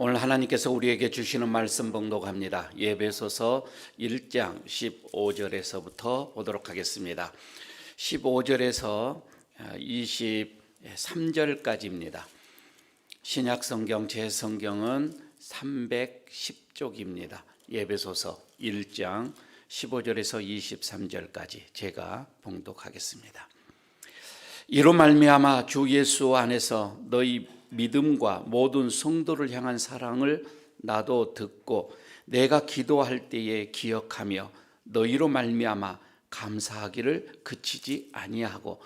오늘 하나님께서 우리에게 주시는 말씀 봉독합니다. 에베소서 1장 15절에서부터 보도록 하겠습니다. 15절에서 23절까지입니다. 신약성경 제 성경은 310쪽입니다. 에베소서 1장 15절에서 23절까지 제가 봉독하겠습니다. 이로 말미암아 주 예수 안에서 너희 믿음과 모든 성도를 향한 사랑을 나도 듣고 내가 기도할 때에 기억하며 너희로 말미암아 감사하기를 그치지 아니하고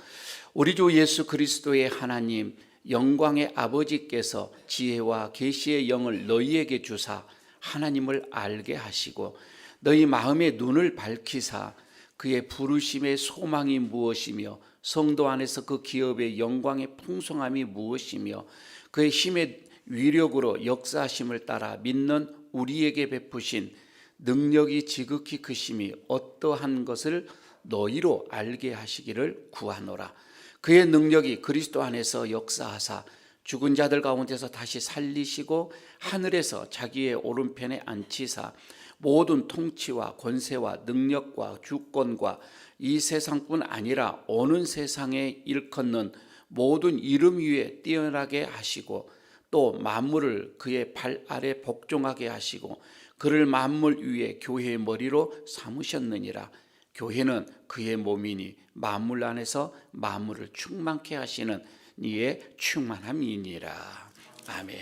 우리 주 예수 그리스도의 하나님 영광의 아버지께서 지혜와 계시의 영을 너희에게 주사 하나님을 알게 하시고 너희 마음의 눈을 밝히사 그의 부르심의 소망이 무엇이며 성도 안에서 그 기업의 영광의 풍성함이 무엇이며 그의 힘의 위력으로 역사하심을 따라 믿는 우리에게 베푸신 능력이 지극히 크심이 어떠한 것을 너희로 알게 하시기를 구하노라. 그의 능력이 그리스도 안에서 역사하사 죽은 자들 가운데서 다시 살리시고 하늘에서 자기의 오른편에 앉히사 모든 통치와 권세와 능력과 주권과 이 세상뿐 아니라 오는 세상에 일컫는 모든 이름 위에 뛰어나게 하시고 또 만물을 그의 발 아래 복종하게 하시고 그를 만물 위에 교회의 머리로 삼으셨느니라. 교회는 그의 몸이니 만물 안에서 만물을 충만케 하시는 이의 충만함이니라. 아멘.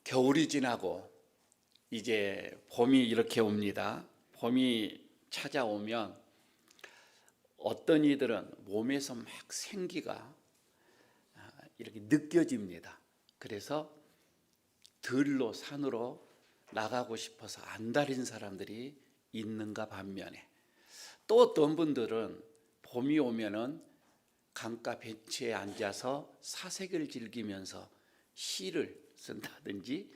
겨울이 지나고 이제 봄이 이렇게 옵니다. 봄이 찾아오면 어떤 이들은 몸에서 막 생기가 이렇게 느껴집니다. 그래서 들로 산으로 나가고 싶어서 안달인 사람들이 있는가 반면에 또 어떤 분들은 봄이 오면은 강가 벤치에 앉아서 사색을 즐기면서 시를 쓴다든지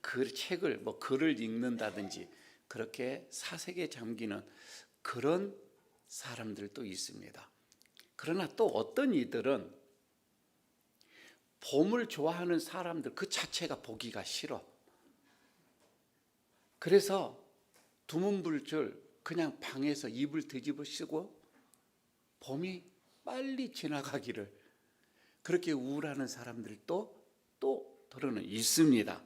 그 책을 글을 읽는다든지 그렇게 사색에 잠기는 그런 사람들도 있습니다. 그러나 또 어떤 이들은 봄을 좋아하는 사람들 그 자체가 보기가 싫어. 그래서 두문불출 그냥 방에서 이불 뒤집어 쓰고 봄이 빨리 지나가기를 그렇게 우울하는 사람들도 또 들어는 있습니다.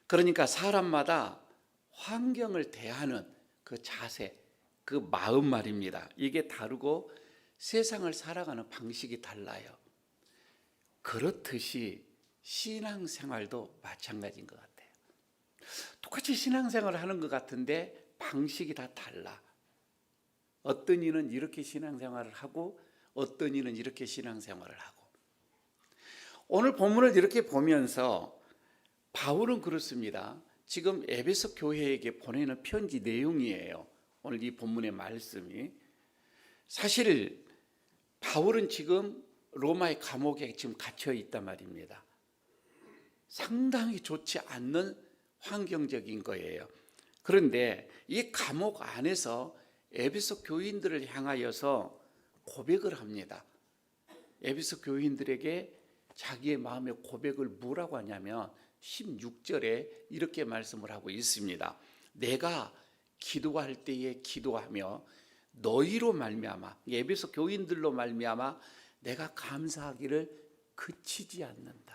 그러니까 사람마다 환경을 대하는 그 자세, 그 마음 말입니다. 이게 다르고 세상을 살아가는 방식이 달라요. 그렇듯이 신앙생활도 마찬가지인 것 같아요. 똑같이 신앙생활을 하는 것 같은데 방식이 다 달라. 어떤 이는 이렇게 신앙생활을 하고 어떤 이는 이렇게 신앙생활을 하고. 오늘 본문을 이렇게 보면서 바울은 그렇습니다. 지금 에베소 교회에게 보내는 편지 내용이에요. 오늘 이 본문의 말씀이. 사실 바울은 지금 로마의 감옥에 지금 갇혀 있단 말입니다. 상당히 좋지 않는 환경적인 거예요. 그런데 이 감옥 안에서 에베소 교인들을 향하여서 고백을 합니다. 에베소 교인들에게 자기의 마음의 고백을 뭐라고 하냐면 16절에 이렇게 말씀을 하고 있습니다. 내가 기도할 때에 기도하며 너희로 말미암아 에베소 교인들로 말미암아 내가 감사하기를 그치지 않는다.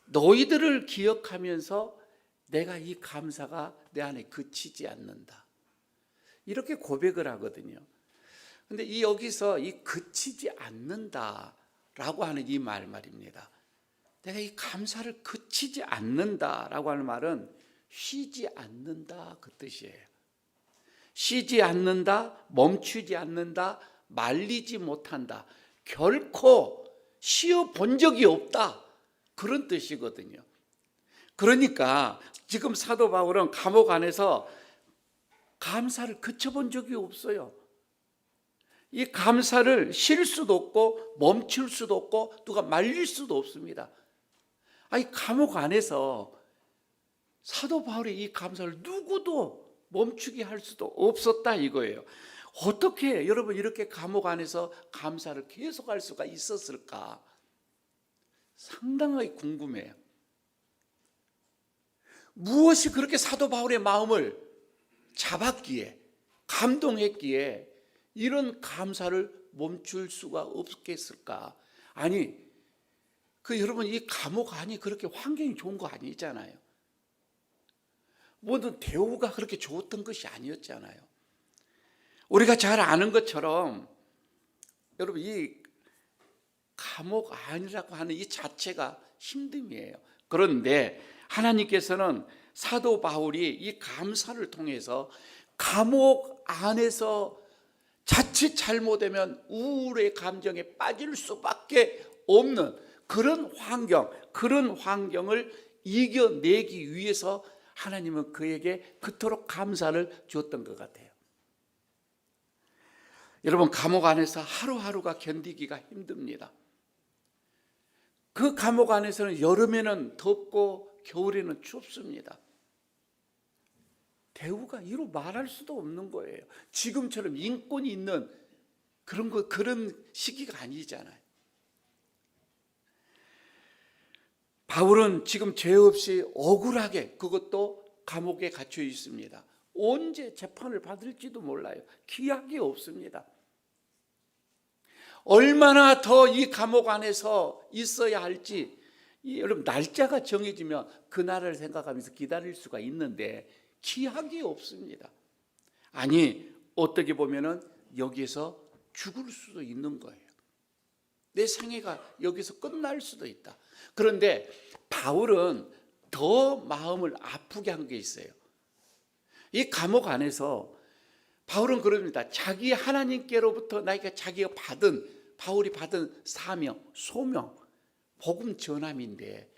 너희들을 기억하면서 내가 이 감사가 내 안에 그치지 않는다. 이렇게 고백을 하거든요. 근데 이 여기서 이 그치지 않는다라고 하는 이 말입니다. 내가 이 감사를 그치지 않는다라고 하는 말은 쉬지 않는다 그 뜻이에요. 쉬지 않는다, 멈추지 않는다, 말리지 못한다. 결코 쉬어 본 적이 없다. 그런 뜻이거든요. 그러니까 지금 사도 바울은 감옥 안에서 감사를 그쳐본 적이 없어요. 이 감사를 쉴 수도 없고 멈출 수도 없고 누가 말릴 수도 없습니다. 아니 감옥 안에서 사도 바울의 이 감사를 누구도 멈추게 할 수도 없었다 이거예요. 어떻게 여러분 이렇게 감옥 안에서 감사를 계속할 수가 있었을까? 상당하게 궁금해요. 무엇이 그렇게 사도 바울의 마음을 잡았기에, 감동했기에 이런 감사를 멈출 수가 없겠을까? 아니, 여러분 이 감옥 안이 그렇게 환경이 좋은 거 아니잖아요. 모든 대우가 그렇게 좋았던 것이 아니었잖아요. 우리가 잘 아는 것처럼 여러분 이 감옥 안이라고 하는 이 자체가 힘듦이에요. 그런데 하나님께서는 사도 바울이 이 감사를 통해서 감옥 안에서 자칫 잘못되면 우울의 감정에 빠질 수밖에 없는 그런 환경을 이겨내기 위해서 하나님은 그에게 그토록 감사를 줬던 것 같아요. 여러분 감옥 안에서 하루하루가 견디기가 힘듭니다. 그 감옥 안에서는 여름에는 덥고 겨울에는 춥습니다. 대우가 이루 말할 수도 없는 거예요. 지금처럼 인권이 있는 그런 시기가 아니잖아요. 바울은 지금 죄 없이 억울하게 그것도 감옥에 갇혀 있습니다. 언제 재판을 받을지도 몰라요. 기약이 없습니다. 얼마나 더 이 감옥 안에서 있어야 할지 여러분 날짜가 정해지면 그날을 생각하면서 기다릴 수가 있는데 기약이 없습니다. 아니 어떻게 보면은 여기에서 죽을 수도 있는 거예요. 내 생애가 여기서 끝날 수도 있다. 그런데 바울은 더 마음을 아프게 한 게 있어요. 이 감옥 안에서 바울은 그럽니다. 자기 하나님께로부터 바울이 받은 사명, 소명, 복음 전함인데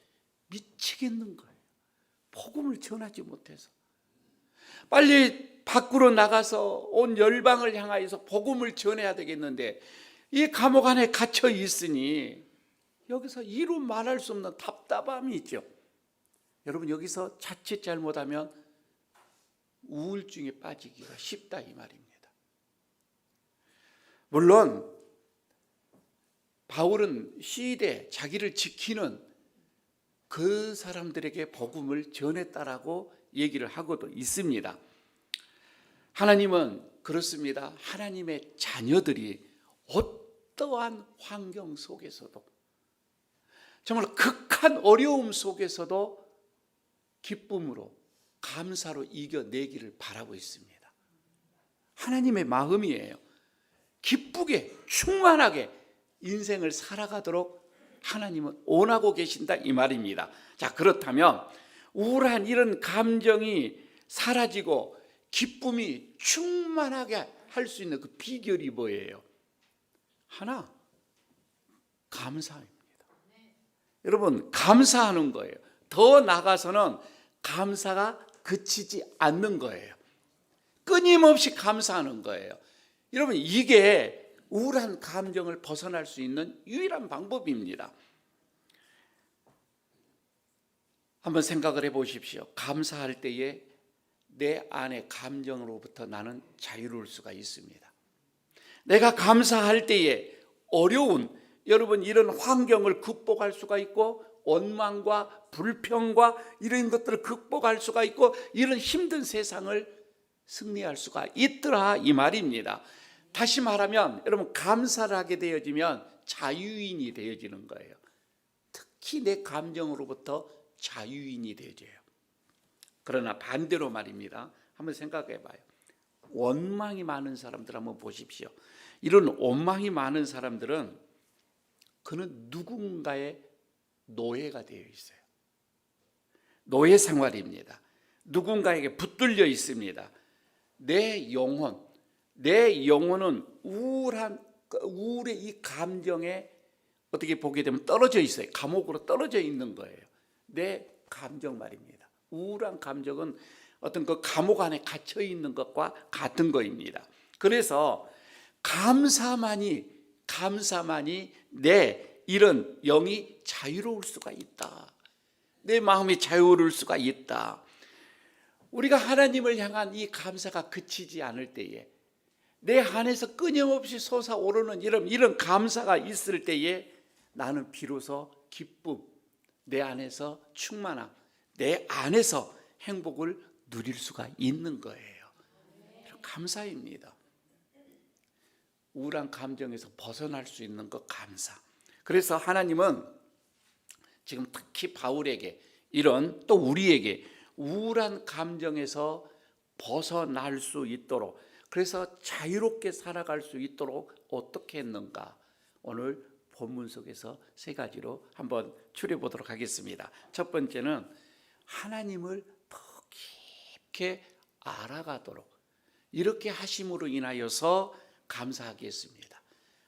미치겠는 거예요. 복음을 전하지 못해서. 빨리 밖으로 나가서 온 열방을 향하여서 복음을 전해야 되겠는데 이 감옥 안에 갇혀 있으니 여기서 이루 말할 수 없는 답답함이 있죠. 여러분 여기서 자칫 잘못하면 우울증에 빠지기가 쉽다 이 말입니다. 물론 바울은 시대 자기를 지키는 그 사람들에게 복음을 전했다라고 얘기를 하고도 있습니다. 하나님은 그렇습니다. 하나님의 자녀들이 어떠한 환경 속에서도 정말 극한 어려움 속에서도 기쁨으로 감사로 이겨내기를 바라고 있습니다. 하나님의 마음이에요. 기쁘게 충만하게 인생을 살아가도록 하나님은 원하고 계신다 이 말입니다. 자, 그렇다면 우울한 이런 감정이 사라지고 기쁨이 충만하게 할 수 있는 그 비결이 뭐예요? 하나, 감사입니다. 여러분 감사하는 거예요. 더 나아가서는 감사가 그치지 않는 거예요. 끊임없이 감사하는 거예요. 여러분 이게 우울한 감정을 벗어날 수 있는 유일한 방법입니다. 한번 생각을 해보십시오. 감사할 때에 내 안의 감정으로부터 나는 자유로울 수가 있습니다. 내가 감사할 때에 어려운 여러분 이런 환경을 극복할 수가 있고 원망과 불평과 이런 것들을 극복할 수가 있고 이런 힘든 세상을 승리할 수가 있더라 이 말입니다. 다시 말하면 여러분 감사를 하게 되어지면 자유인이 되어지는 거예요. 특히 내 감정으로부터 자유인이 되어져요. 그러나 반대로 말입니다. 한번 생각해 봐요. 원망이 많은 사람들 한번 보십시오. 이런 원망이 많은 사람들은 그는 누군가의 노예가 되어 있어요. 노예 생활입니다. 누군가에게 붙들려 있습니다. 내 영혼은 우울의 이 감정에 어떻게 보게 되면 떨어져 있어요. 감옥으로 떨어져 있는 거예요. 내 감정 말입니다. 우울한 감정은 어떤 그 감옥 안에 갇혀 있는 것과 같은 거입니다. 그래서 감사만이 내 이런 영이 자유로울 수가 있다. 내 마음이 자유로울 수가 있다. 우리가 하나님을 향한 이 감사가 그치지 않을 때에 내 안에서 끊임없이 솟아오르는 이런 감사가 있을 때에 나는 비로소 기쁨, 내 안에서 충만함, 내 안에서 행복을 누릴 수가 있는 거예요. 감사입니다. 우울한 감정에서 벗어날 수 있는 것 감사. 그래서 하나님은 지금 특히 바울에게 이런 또 우리에게 우울한 감정에서 벗어날 수 있도록, 그래서 자유롭게 살아갈 수 있도록 어떻게 했는가, 오늘 본문 속에서 세 가지로 한번 추려 보도록 하겠습니다. 첫 번째는 하나님을 더 깊게 알아가도록, 이렇게 하심으로 인하여서 감사하겠습니다.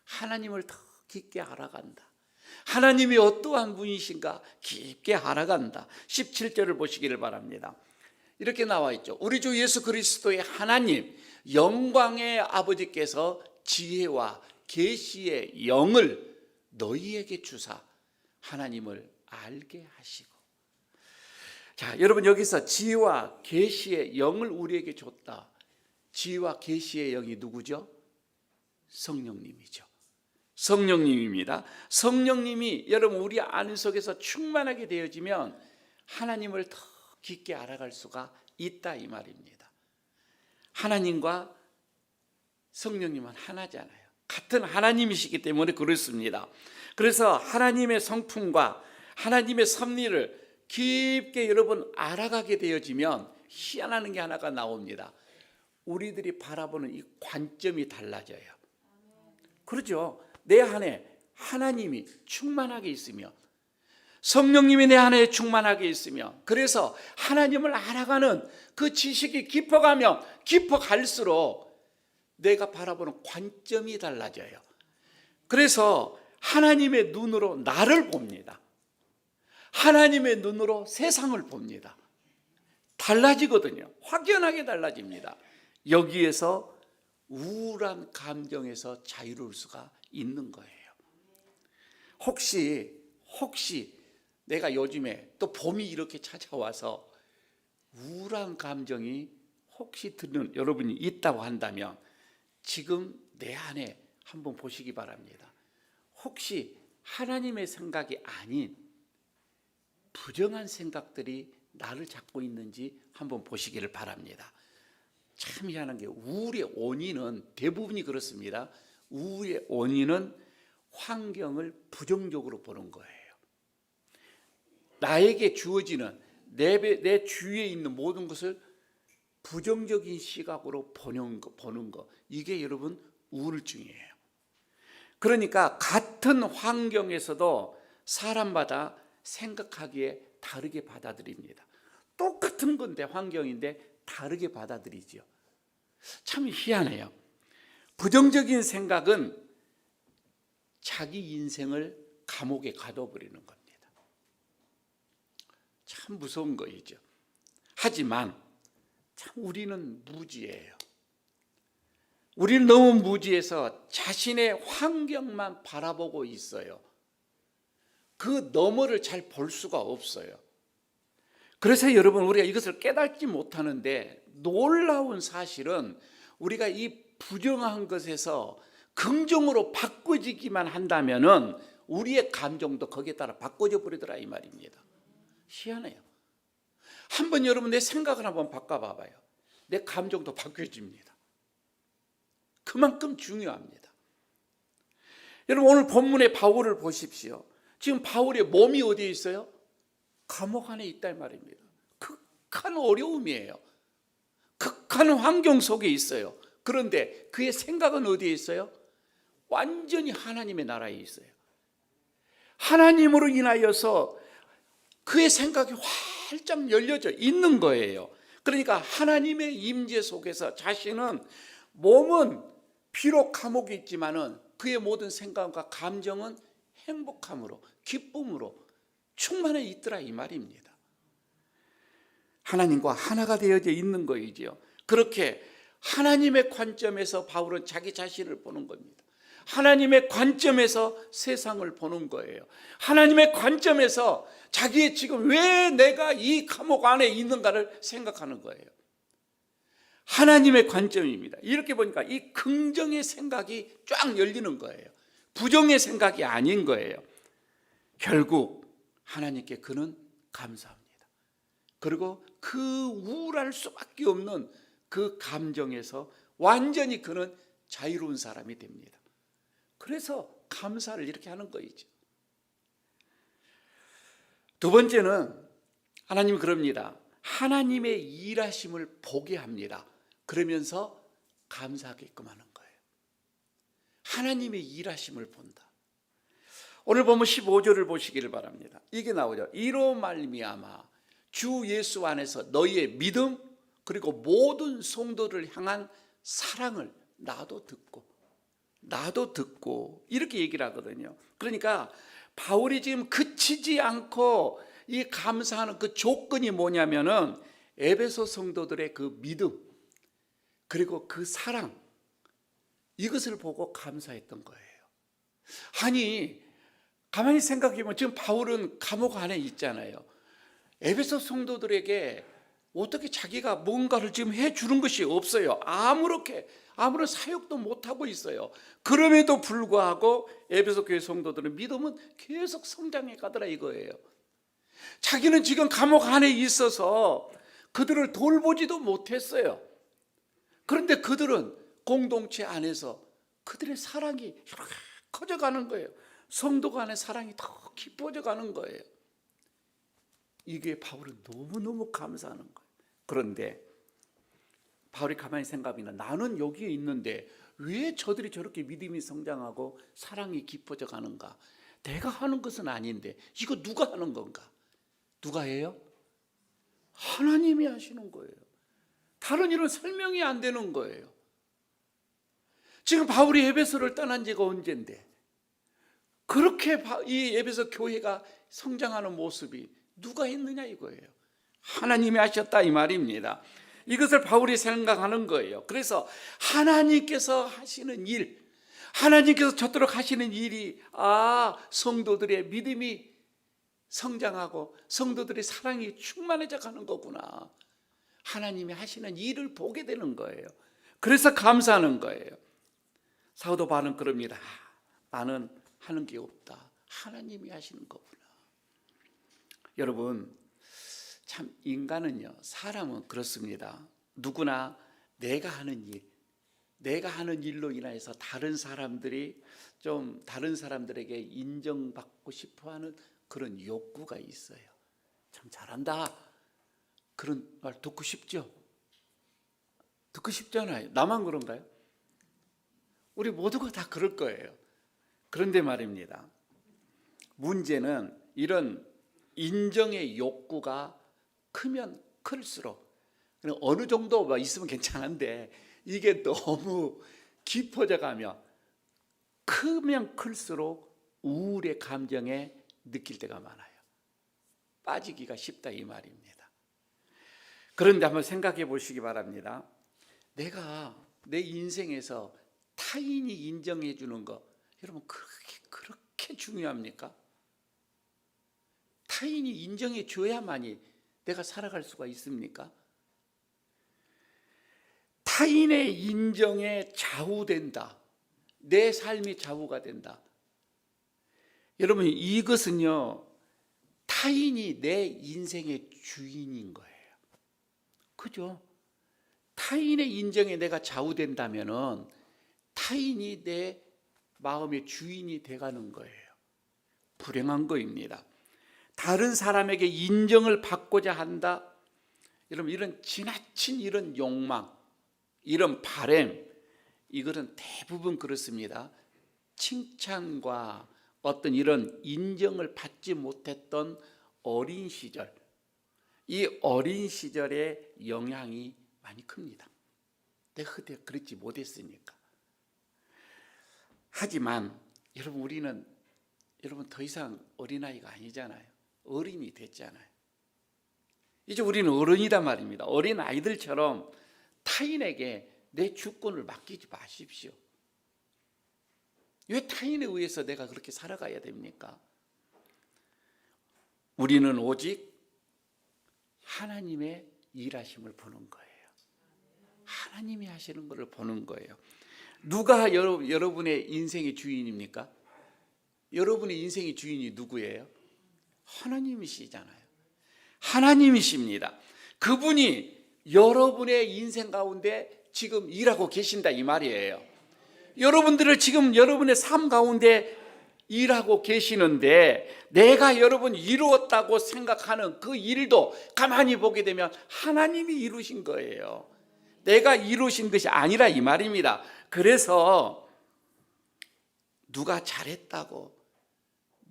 하나님을 더 깊게 알아간다. 하나님이 어떠한 분이신가 깊게 알아간다. 17절을 보시기를 바랍니다. 이렇게 나와 있죠. 우리 주 예수 그리스도의 하나님 영광의 아버지께서 지혜와 계시의 영을 너희에게 주사 하나님을 알게 하시고. 자, 여러분, 여기서 지혜와 계시의 영을 우리에게 줬다. 지혜와 계시의 영이 누구죠? 성령님이죠. 성령님입니다. 성령님이 여러분 우리 안 속에서 충만하게 되어지면 하나님을 더 깊게 알아갈 수가 있다, 이 말입니다. 하나님과 성령님은 하나잖아요. 같은 하나님이시기 때문에 그렇습니다. 그래서 하나님의 성품과 하나님의 섭리를 깊게 여러분 알아가게 되어지면 희한한 게 하나가 나옵니다. 우리들이 바라보는 이 관점이 달라져요. 그렇죠? 내 안에 하나님이 충만하게 있으면, 성령님이 내 안에 충만하게 있으면, 그래서 하나님을 알아가는 그 지식이 깊어가면 깊어갈수록 내가 바라보는 관점이 달라져요. 그래서 하나님의 눈으로 나를 봅니다. 하나님의 눈으로 세상을 봅니다. 달라지거든요. 확연하게 달라집니다. 여기에서 우울한 감정에서 자유로울 수가 있는 거예요. 혹시 내가 요즘에 또 봄이 이렇게 찾아와서 우울한 감정이 혹시 드는 여러분이 있다고 한다면 지금 내 안에 한번 보시기 바랍니다. 혹시 하나님의 생각이 아닌 부정한 생각들이 나를 잡고 있는지 한번 보시기를 바랍니다. 참 희한한 게 우울의 원인은 대부분이 그렇습니다. 우울의 원인은 환경을 부정적으로 보는 거예요. 나에게 주어지는 내 주위에 있는 모든 것을 부정적인 시각으로 보는 거, 이게 여러분 우울증이에요. 그러니까 같은 환경에서도 사람마다 생각하기에 다르게 받아들입니다. 똑같은 건데, 환경인데 다르게 받아들이죠. 참 희한해요. 부정적인 생각은 자기 인생을 감옥에 가둬버리는 겁니다. 참 무서운 거이죠. 하지만 참 우리는 무지해요. 우리는 너무 무지해서 자신의 환경만 바라보고 있어요. 그 너머를 잘 볼 수가 없어요. 그래서 여러분, 우리가 이것을 깨닫지 못하는데, 놀라운 사실은 우리가 이 부정한 것에서 긍정으로 바꿔지기만 한다면은 우리의 감정도 거기에 따라 바꿔져 버리더라, 이 말입니다. 희한해요. 한번 여러분 내 생각을 한번 바꿔봐봐요. 내 감정도 바뀌어집니다. 그만큼 중요합니다. 여러분, 오늘 본문의 바울을 보십시오. 지금 바울의 몸이 어디에 있어요? 감옥 안에 있다, 이 말입니다. 극한 어려움이에요. 극한 환경 속에 있어요. 그런데 그의 생각은 어디에 있어요? 완전히 하나님의 나라에 있어요. 하나님으로 인하여서 그의 생각이 활짝 열려져 있는 거예요. 그러니까 하나님의 임재 속에서 자신은, 몸은 비록 감옥에 있지만은 그의 모든 생각과 감정은 행복함으로, 기쁨으로 충만해 있더라, 이 말입니다. 하나님과 하나가 되어져 있는 거이지요. 그렇게 하나님의 관점에서 바울은 자기 자신을 보는 겁니다. 하나님의 관점에서 세상을 보는 거예요. 하나님의 관점에서 자기의 지금 왜 내가 이 감옥 안에 있는가를 생각하는 거예요. 하나님의 관점입니다. 이렇게 보니까 이 긍정의 생각이 쫙 열리는 거예요. 부정의 생각이 아닌 거예요. 결국 하나님께 그는 감사합니다. 그리고 그 우울할 수밖에 없는 그 감정에서 완전히 그는 자유로운 사람이 됩니다. 그래서 감사를 이렇게 하는 거이죠. 두 번째는 하나님이 그럽니다. 하나님의 일하심을 보게 합니다. 그러면서 감사하게끔 하는 거예요. 하나님의 일하심을 본다. 오늘 보면 15절을 보시기를 바랍니다. 이게 나오죠. 이로 말미암아 주 예수 안에서 너희의 믿음 그리고 모든 성도를 향한 사랑을 나도 듣고 이렇게 얘기를 하거든요. 그러니까 바울이 지금 그치지 않고 이 감사하는 그 조건이 뭐냐면은 에베소 성도들의 그 믿음 그리고 그 사랑, 이것을 보고 감사했던 거예요. 아니 가만히 생각해보면 지금 바울은 감옥 안에 있잖아요. 에베소 성도들에게 어떻게 자기가 뭔가를 지금 해주는 것이 없어요. 아무런 사역도 못하고 있어요. 그럼에도 불구하고 에베소 교회 성도들은 믿음은 계속 성장해 가더라 이거예요. 자기는 지금 감옥 안에 있어서 그들을 돌보지도 못했어요. 그런데 그들은 공동체 안에서 그들의 사랑이 이렇게 커져가는 거예요. 성도 간의 사랑이 더 깊어져 가는 거예요. 이게 바울은 너무너무 감사하는 거예요. 그런데 바울이 가만히 생각하면 나는 여기에 있는데 왜 저들이 저렇게 믿음이 성장하고 사랑이 깊어져 가는가? 내가 하는 것은 아닌데 이거 누가 하는 건가? 누가 해요? 하나님이 하시는 거예요. 다른 일은 설명이 안 되는 거예요. 지금 바울이 에베소를 떠난 지가 언젠데 그렇게 이 에베소 교회가 성장하는 모습이 누가 했느냐 이거예요. 하나님이 하셨다 이 말입니다. 이것을 바울이 생각하는 거예요. 그래서 하나님께서 하시는 일, 하나님께서 저토록 하시는 일이 성도들의 믿음이 성장하고 성도들의 사랑이 충만해져 가는 거구나. 하나님이 하시는 일을 보게 되는 거예요. 그래서 감사하는 거예요. 사도 바울은 그럽니다. 나는 하는 게 없다. 하나님이 하시는 거구나. 여러분 참 인간은요, 사람은 그렇습니다. 누구나 내가 하는 일로 인해서 다른 사람들에게 인정받고 싶어하는 그런 욕구가 있어요. 참 잘한다. 그런 말 듣고 싶죠? 듣고 싶잖아요. 나만 그런가요? 우리 모두가 다 그럴 거예요. 그런데 말입니다. 문제는 이런 인정의 욕구가 크면 클수록 어느 정도 있으면 괜찮은데 이게 너무 깊어져 가며 크면 클수록 우울의 감정에 느낄 때가 많아요. 빠지기가 쉽다 이 말입니다. 그런데 한번 생각해 보시기 바랍니다. 내가 내 인생에서 타인이 인정해 주는 거 여러분 그렇게 중요합니까? 타인이 인정해 줘야만이 내가 살아갈 수가 있습니까? 타인의 인정에 좌우된다. 내 삶이 좌우가 된다. 여러분 이것은요, 타인이 내 인생의 주인인 거예요. 그죠? 타인의 인정에 내가 좌우된다면은 타인이 내 마음의 주인이 돼가는 거예요. 불행한 거입니다. 다른 사람에게 인정을 받고자 한다. 여러분 이런 지나친 이런 욕망, 이런 바램, 이거는 대부분 그렇습니다. 칭찬과 어떤 이런 인정을 받지 못했던 어린 시절, 이 어린 시절의 영향이 많이 큽니다. 내가 그때 그렇지 못했으니까. 하지만 여러분 우리는 더 이상 어린아이가 아니잖아요. 어린이 됐잖아요. 이제 우리는 어른이란 말입니다. 어린 아이들처럼 타인에게 내 주권을 맡기지 마십시오. 왜 타인에 의해서 내가 그렇게 살아가야 됩니까? 우리는 오직 하나님의 일하심을 보는 거예요. 하나님이 하시는 것을 보는 거예요. 누가 여러분의 인생의 주인입니까? 여러분의 인생의 주인이 누구예요? 하나님이시잖아요. 하나님이십니다. 그분이 여러분의 인생 가운데 지금 일하고 계신다 이 말이에요. 여러분들을 지금 여러분의 삶 가운데 일하고 계시는데, 내가 여러분 이루었다고 생각하는 그 일도 가만히 보게 되면 하나님이 이루신 거예요. 내가 이루신 것이 아니라 이 말입니다. 그래서 누가 잘했다고,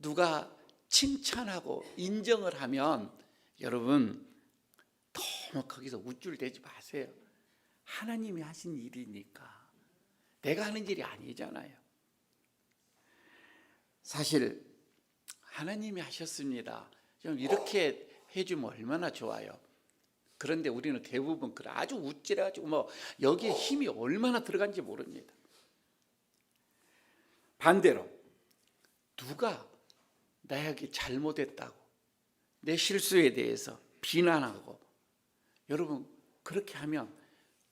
누가 칭찬하고 인정을 하면 여러분 너무 거기서 우쭐대지 마세요. 하나님이 하신 일이니까. 내가 하는 일이 아니잖아요. 사실 하나님이 하셨습니다. 좀 이렇게 해주면 얼마나 좋아요. 그런데 우리는 대부분 아주 우쭐해가지고 여기에 힘이 얼마나 들어간지 모릅니다. 반대로 누가 나에게 잘못했다고 내 실수에 대해서 비난하고, 여러분 그렇게 하면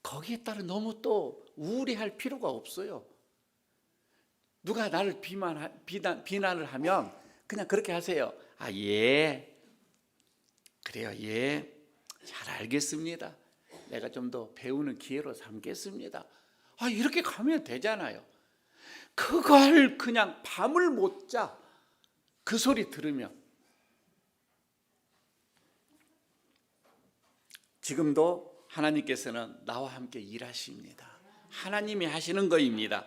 거기에 따라 너무 또 우울해할 필요가 없어요. 누가 나를 비난을 하면 그냥 그렇게 하세요. 아, 예, 그래요, 예, 잘 알겠습니다. 내가 좀 더 배우는 기회로 삼겠습니다. 아, 이렇게 가면 되잖아요. 그걸 그냥 밤을 못 자. 그 소리 들으면. 지금도 하나님께서는 나와 함께 일하십니다. 하나님이 하시는 거입니다.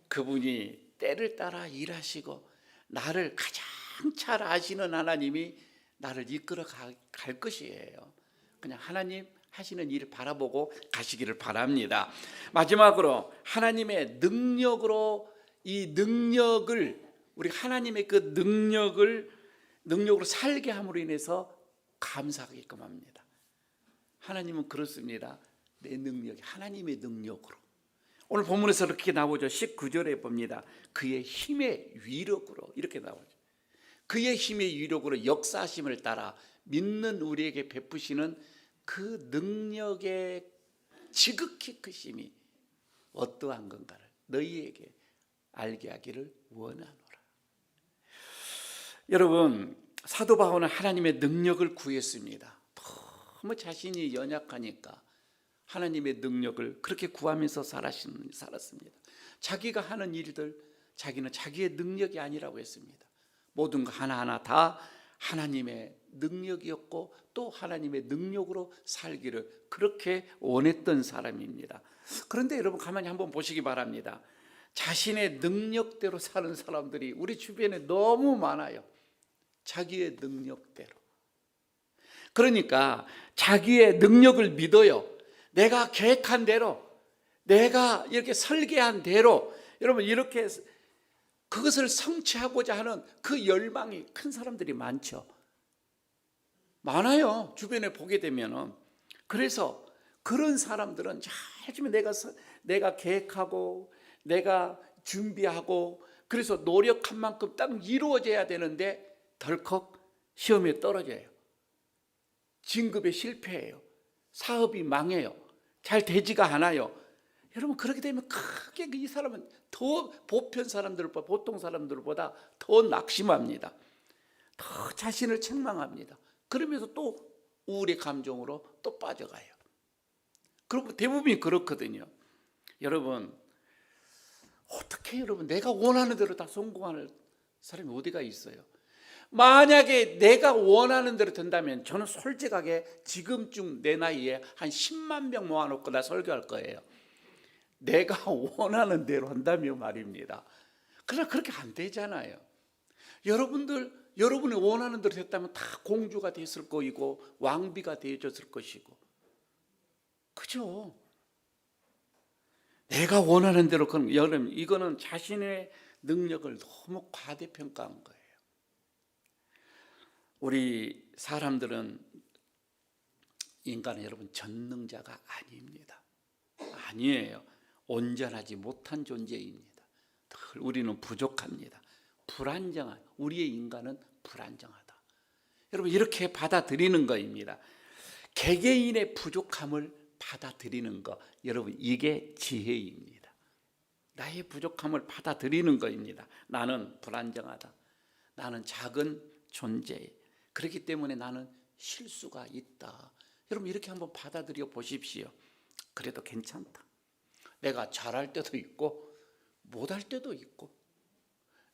그분이 때를 따라 일하시고 나를 가장 잘 아시는 하나님이 나를 이끌어 갈 것이에요. 그냥 하나님 하시는 일을 바라보고 가시기를 바랍니다. 마지막으로 하나님의 능력으로, 이 능력을, 우리 하나님의 그 능력으로 살게 함으로 인해서 감사하게끔 합니다. 하나님은 그렇습니다. 내 능력이 하나님의 능력으로. 오늘 본문에서 이렇게 나오죠. 19절에 봅니다. 그의 힘의 위력으로, 이렇게 나오죠. 그의 힘의 위력으로 역사하심을 따라 믿는 우리에게 베푸시는 그 능력의 지극히 크심이 어떠한 건가를 너희에게 알게 하기를 원하노라. 여러분, 사도 바울은 하나님의 능력을 구했습니다. 너무 자신이 연약하니까 하나님의 능력을 그렇게 구하면서 살았습니다. 자기가 하는 일들, 자기는 자기의 능력이 아니라고 했습니다. 모든 거 하나하나 다 하나님의 능력이었고 또 하나님의 능력으로 살기를 그렇게 원했던 사람입니다. 그런데 여러분 가만히 한번 보시기 바랍니다. 자신의 능력대로 사는 사람들이 우리 주변에 너무 많아요. 자기의 능력대로. 그러니까 자기의 능력을 믿어요. 내가 계획한 대로, 내가 이렇게 설계한 대로, 여러분 이렇게 그것을 성취하고자 하는 그 열망이 큰 사람들이 많죠. 많아요. 주변에 보게 되면은. 그래서 그런 사람들은 잘 좀 내가 계획하고 내가 준비하고 그래서 노력한 만큼 딱 이루어져야 되는데 덜컥 시험에 떨어져요. 진급에 실패해요. 사업이 망해요. 잘 되지가 않아요. 여러분 그렇게 되면 크게 이 사람은 더 보통 사람들보다 더 낙심합니다. 더 자신을 책망합니다. 그러면서 또 우울의 감정으로 또 빠져가요. 그리고 대부분이 그렇거든요. 여러분 어떻게 여러분 내가 원하는 대로 다 성공하는 사람이 어디가 있어요? 만약에 내가 원하는 대로 된다면 저는 솔직하게 지금쯤 내 나이에 한 10만 명 모아놓고 나 설교할 거예요. 내가 원하는 대로 한다며 말입니다. 그러나 그렇게 안 되잖아요. 여러분이 원하는 대로 됐다면 다 공주가 됐을 거이고 왕비가 되어졌을 것이고, 그죠? 내가 원하는 대로, 여러분 이거는 자신의 능력을 너무 과대평가한 거예요. 우리 사람들은, 인간은 여러분 전능자가 아닙니다. 아니에요. 온전하지 못한 존재입니다. 늘 우리는 부족합니다. 우리의 인간은 불안정하다. 여러분 이렇게 받아들이는 거입니다. 개개인의 부족함을 받아들이는 거, 여러분 이게 지혜입니다. 나의 부족함을 받아들이는 것입니다. 나는 불안정하다. 나는 작은 존재. 그렇기 때문에 나는 실수가 있다. 여러분 이렇게 한번 받아들여 보십시오. 그래도 괜찮다. 내가 잘할 때도 있고 못할 때도 있고,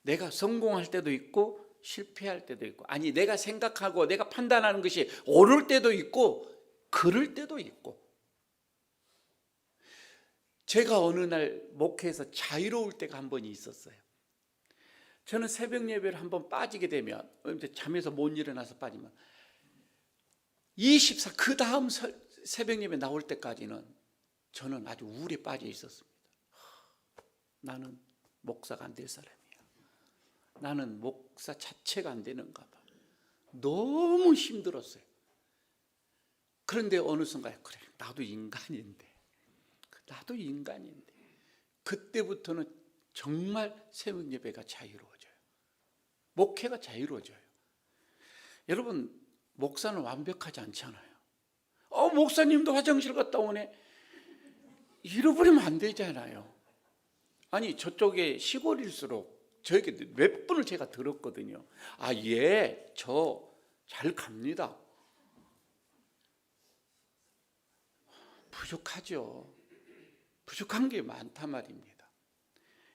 내가 성공할 때도 있고 실패할 때도 있고, 아니 내가 생각하고 내가 판단하는 것이 옳을 때도 있고 그럴 때도 있고. 제가 어느 날 목회에서 자유로울 때가 한 번이 있었어요. 저는 새벽 예배를 한번 빠지게 되면, 잠에서 못 일어나서 빠지면 그 다음 새벽 예배 나올 때까지는 저는 아주 우울에 빠져 있었습니다. 나는 목사가 안 될 사람이야. 나는 목사 자체가 안 되는가 봐. 너무 힘들었어요. 그런데 어느 순간 그래, 나도 인간인데 그때부터는 정말 새벽 예배가 자유로워져요. 목회가 자유로워져요. 여러분 목사는 완벽하지 않잖아요. 목사님도 화장실 갔다 오네. 잃어버리면 안 되잖아요. 아니 저쪽에 시골일수록 저에게 몇 분을 제가 들었거든요. 저 잘 갑니다. 부족하죠. 부족한 게 많단 말입니다.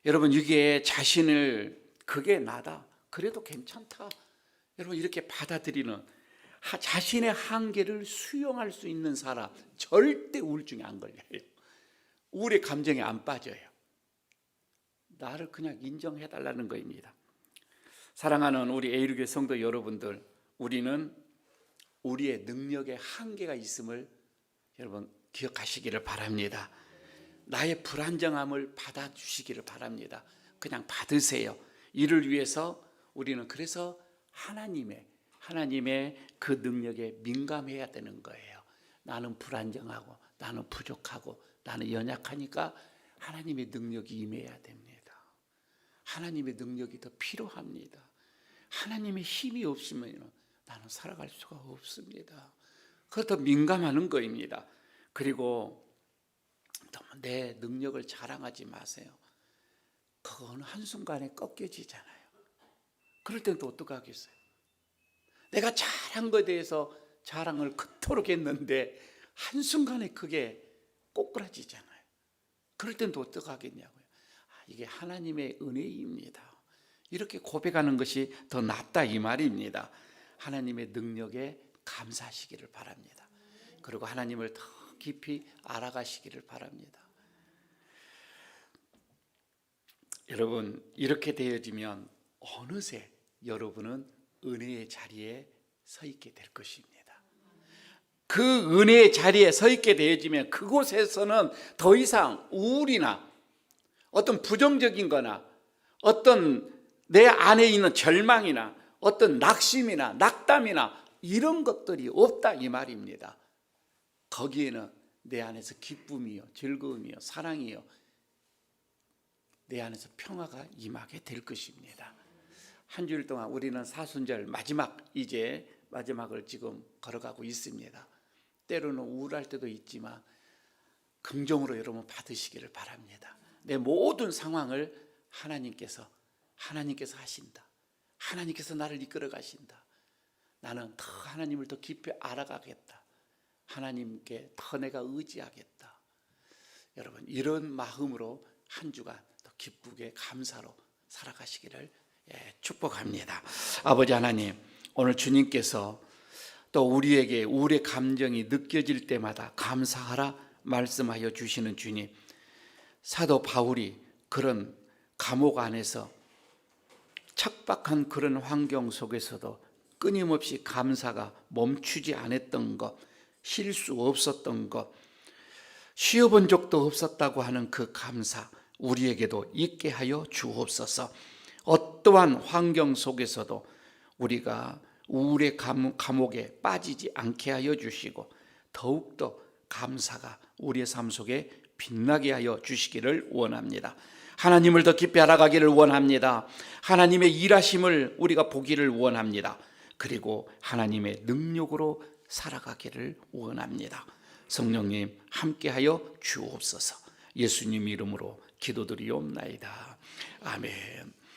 여러분 이게 그게 나다. 그래도 괜찮다. 여러분 이렇게 받아들이는, 자신의 한계를 수용할 수 있는 사람 절대 우울증에 안 걸려요. 우울의 감정에 안 빠져요. 나를 그냥 인정해달라는 것입니다. 사랑하는 우리 에이르교회 성도 여러분들, 우리는 우리의 능력에 한계가 있음을 여러분 기억하시기를 바랍니다. 나의 불안정함을 받아주시기를 바랍니다. 그냥 받으세요. 이를 위해서 우리는 그래서 하나님의 그 능력에 민감해야 되는 거예요. 나는 불안정하고 나는 부족하고 나는 연약하니까 하나님의 능력이 임해야 됩니다. 하나님의 능력이 더 필요합니다. 하나님의 힘이 없으면 나는 살아갈 수가 없습니다. 그것도 민감하는 거입니다. 그리고 너무 내 능력을 자랑하지 마세요. 그거는 한순간에 꺾여지잖아요. 그럴 땐 또 어떡하겠어요? 내가 잘한 것에 대해서 자랑을 그토록 했는데 한순간에 그게 꼬꾸라지잖아요. 그럴 땐 또 어떡하겠냐고요. 이게 하나님의 은혜입니다. 이렇게 고백하는 것이 더 낫다 이 말입니다. 하나님의 능력에 감사하시기를 바랍니다. 그리고 하나님을 더 깊이 알아가시기를 바랍니다. 여러분 이렇게 되어지면 어느새 여러분은 은혜의 자리에 서 있게 될 것입니다. 그 은혜의 자리에 서 있게 되어지면 그곳에서는 더 이상 우울이나 어떤 부정적인 거나 어떤 내 안에 있는 절망이나 어떤 낙심이나 낙담이나 이런 것들이 없다 이 말입니다. 거기에는 내 안에서 기쁨이요 즐거움이요 사랑이요 내 안에서 평화가 임하게 될 것입니다. 한 주일 동안 우리는 사순절 마지막을 지금 걸어가고 있습니다. 때로는 우울할 때도 있지만 긍정으로 여러분 받으시기를 바랍니다. 내 모든 상황을 하나님께서 하신다. 하나님께서 나를 이끌어 가신다. 나는 더 하나님을 더 깊이 알아가겠다. 하나님께 더 내가 의지하겠다. 여러분 이런 마음으로 한 주간 더 기쁘게 감사로 살아가시기를 축복합니다. 아버지 하나님, 오늘 주님께서 또 우리에게 우울의 감정이 느껴질 때마다 감사하라 말씀하여 주시는 주님, 사도 바울이 그런 감옥 안에서 척박한 그런 환경 속에서도 끊임없이 감사가 멈추지 않았던 것, 실수 없었던 것, 쉬어본 적도 없었다고 하는 그 감사 우리에게도 있게 하여 주옵소서. 어떠한 환경 속에서도 우리가 우울의 감옥에 빠지지 않게 하여 주시고 더욱더 감사가 우리의 삶 속에 빛나게 하여 주시기를 원합니다. 하나님을 더 깊이 알아가기를 원합니다. 하나님의 일하심을 우리가 보기를 원합니다. 그리고 하나님의 능력으로 살아가기를 원합니다. 성령님 함께하여 주옵소서. 예수님 이름으로 기도드리옵나이다. 아멘.